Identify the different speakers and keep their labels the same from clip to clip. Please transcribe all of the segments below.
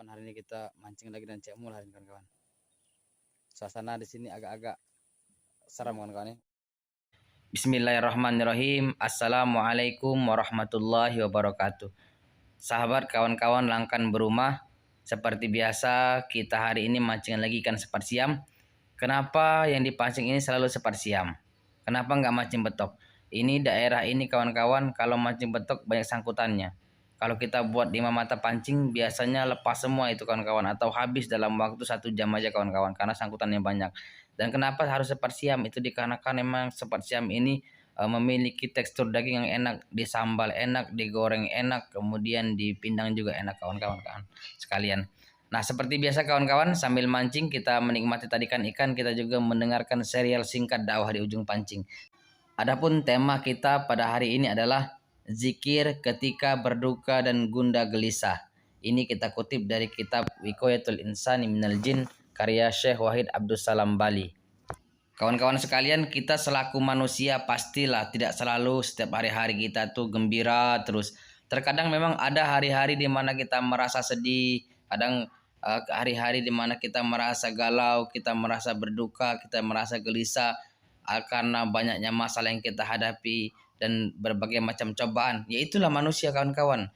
Speaker 1: kawan-kawan, hari ini kita mancing lagi dan cek mul hari ini kawan-kawan. Suasana di sini agak-agak seram kawan-kawan ya.
Speaker 2: Bismillahirrahmanirrahim. Assalamualaikum warahmatullahi wabarakatuh. Sahabat kawan-kawan langkan berumah, seperti biasa kita hari ini mancing lagi ikan sepat siam. Kenapa yang dipancing ini selalu sepat siam? Kenapa nggak mancing betok? Ini daerah ini kawan-kawan kalau mancing betok banyak sangkutannya. Kalau kita buat 5 mata pancing biasanya lepas semua itu kawan-kawan, atau habis dalam waktu 1 jam aja kawan-kawan karena sangkutannya banyak. Dan kenapa harus sepat siam? Itu dikarenakan memang sepat siam ini memiliki tekstur daging yang enak, disambal enak, digoreng enak, kemudian dipindang juga enak kawan-kawan sekalian. Nah, seperti biasa kawan-kawan, sambil mancing kita menikmati tadikan ikan, kita juga mendengarkan serial singkat dakwah di ujung pancing. Adapun tema kita pada hari ini adalah zikir ketika berduka dan gundah gelisah. Ini kita kutip dari kitab Wiqayatul Insani Minal Jin karya Syekh Wahid Abdus Salam Bali. Kawan-kawan sekalian, kita selaku manusia pastilah tidak selalu setiap hari-hari kita tuh gembira terus. Terkadang memang ada hari-hari di mana kita merasa sedih, kadang hari-hari di mana kita merasa galau, kita merasa berduka, kita merasa gelisah karena banyaknya masalah yang kita hadapi dan berbagai macam cobaan. Ya itulah manusia kawan-kawan.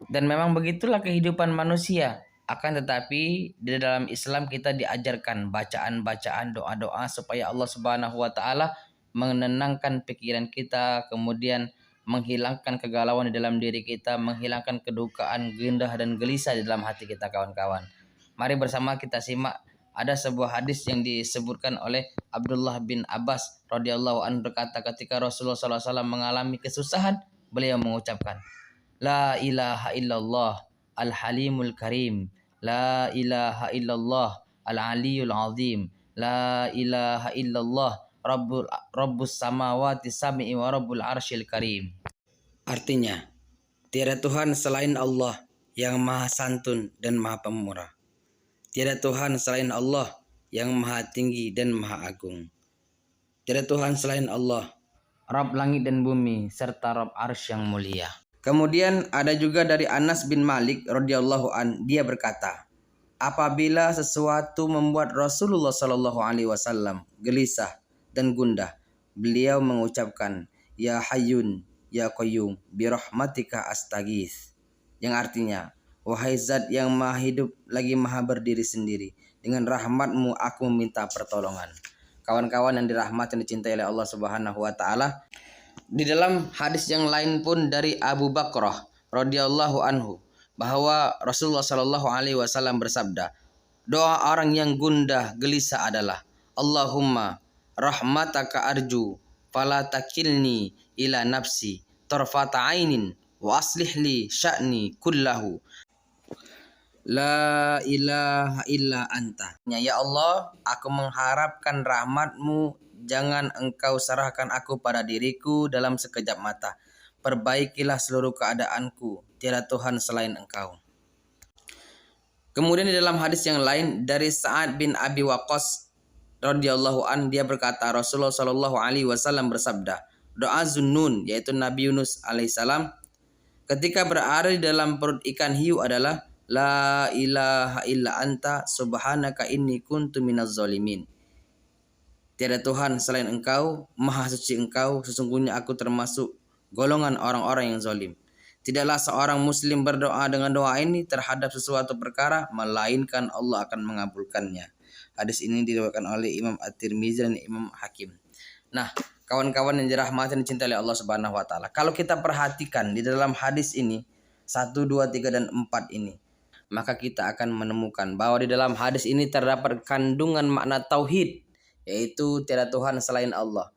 Speaker 2: Dan memang begitulah kehidupan manusia. Akan tetapi di dalam Islam kita diajarkan bacaan-bacaan doa-doa supaya Allah Subhanahu wa taala menenangkan pikiran kita, kemudian menghilangkan kegalauan di dalam diri kita, menghilangkan kedukaan, gundah dan gelisah di dalam hati kita kawan-kawan. Mari bersama kita simak ada sebuah hadis yang disebutkan oleh Abdullah bin Abbas radhiyallahu anhu berkata ketika Rasulullah SAW mengalami kesusahan, beliau mengucapkan, La ilaha illallah al-halimul karim, La ilaha illallah al-aliyul azim, La ilaha illallah Rabbus samawati sab'i wa Rabbul arsyil karim. Artinya, tiada Tuhan selain Allah yang maha santun dan maha pemurah. Tiada Tuhan selain Allah yang maha tinggi dan maha agung. Tiada Tuhan selain Allah, Rabb langit dan bumi, serta Rabb arsy yang mulia. Kemudian ada juga dari Anas bin Malik radhiyallahu an, dia berkata, apabila sesuatu membuat Rasulullah Shallallahu alaihi wasallam gelisah dan gundah, beliau mengucapkan, Ya Hayyun, Ya Qayyum, bi rahmatika astaghits. Yang artinya, wahai Zat yang maha hidup lagi maha berdiri sendiri, dengan rahmatmu aku meminta pertolongan. Kawan-kawan yang dirahmati dan dicintai oleh Allah Subhanahu wa taala, di dalam hadis yang lain pun dari Abu Bakrah radhiyallahu anhu bahwa Rasulullah Shallallahu alaihi wasallam bersabda, doa orang yang gundah gelisah adalah Allahumma rahmataka arju fala takilni ila nafsi tarfata ainin wa aslih li sya'ni kullahu La ilaha illa anta. Ya Allah, aku mengharapkan rahmatmu, jangan engkau serahkan aku pada diriku dalam sekejap mata. Perbaikilah seluruh keadaanku, tiada Tuhan selain engkau. Kemudian di dalam hadis yang lain dari Sa'ad bin Abi Waqqas radhiyallahu an, dia berkata Rasulullah Shallallahu alaihi wasallam bersabda, doa Zunnun yaitu Nabi Yunus alaihissalam ketika berada di dalam perut ikan hiu adalah La ilaha illa anta subhanaka inni kuntu minaz zalimin. Tiada Tuhan selain engkau, maha suci engkau, sesungguhnya aku termasuk golongan orang-orang yang zalim. Tidaklah seorang muslim berdoa dengan doa ini terhadap sesuatu perkara, melainkan Allah akan mengabulkannya. Hadis ini diriwayatkan oleh Imam At-Tirmizi dan Imam Hakim. Nah, kawan-kawan yang dirahmati dan dicintai oleh Allah Subhanahu wa taala, kalau kita perhatikan di dalam hadis ini 1, 2, 3 dan 4 ini, maka kita akan menemukan bahwa di dalam hadis ini terdapat kandungan makna tauhid, yaitu tiada Tuhan selain Allah.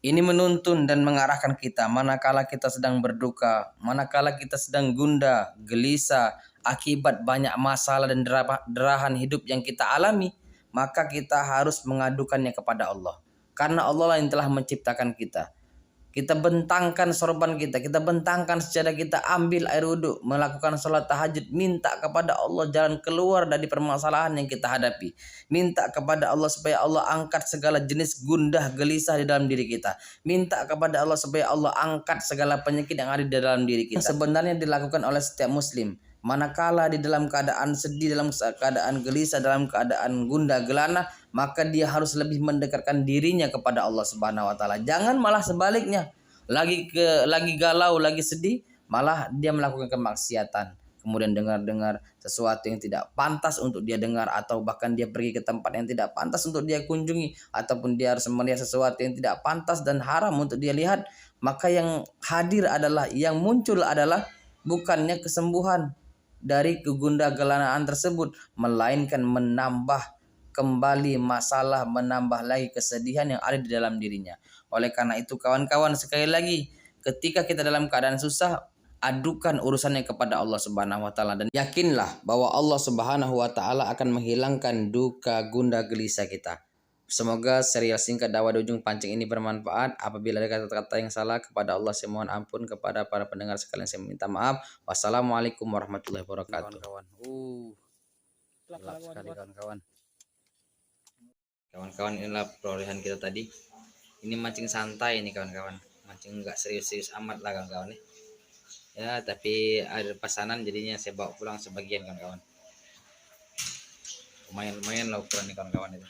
Speaker 2: Ini menuntun dan mengarahkan kita manakala kita sedang berduka, manakala kita sedang gundah, gelisah akibat banyak masalah dan derahan hidup yang kita alami, maka kita harus mengadukannya kepada Allah. Karena Allah lah yang telah menciptakan kita. Kita bentangkan sorban kita bentangkan sejadah kita, ambil air wudhu, melakukan sholat tahajud, minta kepada Allah jalan keluar dari permasalahan yang kita hadapi. Minta kepada Allah supaya Allah angkat segala jenis gundah gelisah di dalam diri kita. Minta kepada Allah supaya Allah angkat segala penyakit yang ada di dalam diri kita. Sebenarnya dilakukan oleh setiap muslim. Manakala di dalam keadaan sedih, dalam keadaan gelisah, dalam keadaan gundah gelana, maka dia harus lebih mendekatkan dirinya kepada Allah Subhanahu wa taala. Jangan malah sebaliknya. Lagi galau, lagi sedih, malah dia melakukan kemaksiatan. Kemudian dengar-dengar sesuatu yang tidak pantas untuk dia dengar, atau bahkan dia pergi ke tempat yang tidak pantas untuk dia kunjungi, ataupun dia harus melihat sesuatu yang tidak pantas dan haram untuk dia lihat, maka yang hadir adalah, yang muncul adalah bukannya kesembuhan dari kegundagelanaan tersebut, melainkan menambah kembali masalah, menambah lagi kesedihan yang ada di dalam dirinya. Oleh karena itu kawan-kawan, sekali lagi, ketika kita dalam keadaan susah, adukan urusannya kepada Allah Subhanahu wa taala, dan yakinlah bahwa Allah Subhanahu wa taala akan menghilangkan duka gundah gelisah kita. Semoga serial singkat dakwah di ujung pancing ini bermanfaat. Apabila ada kata-kata yang salah, kepada Allah saya mohon ampun, kepada para pendengar sekalian saya minta maaf. Wassalamualaikum warahmatullahi wabarakatuh.
Speaker 1: Kawan-kawan. Gelap sekali kawan-kawan.
Speaker 2: Kawan-kawan, inilah perolehan kita tadi. Ini mancing santai nih kawan-kawan. Mancing nggak serius-serius amat lah kawan-kawan nih. Ya, tapi ada pesanan jadinya saya bawa pulang sebagian kawan-kawan. Lumayan lah ukuran nih kawan-kawan itu.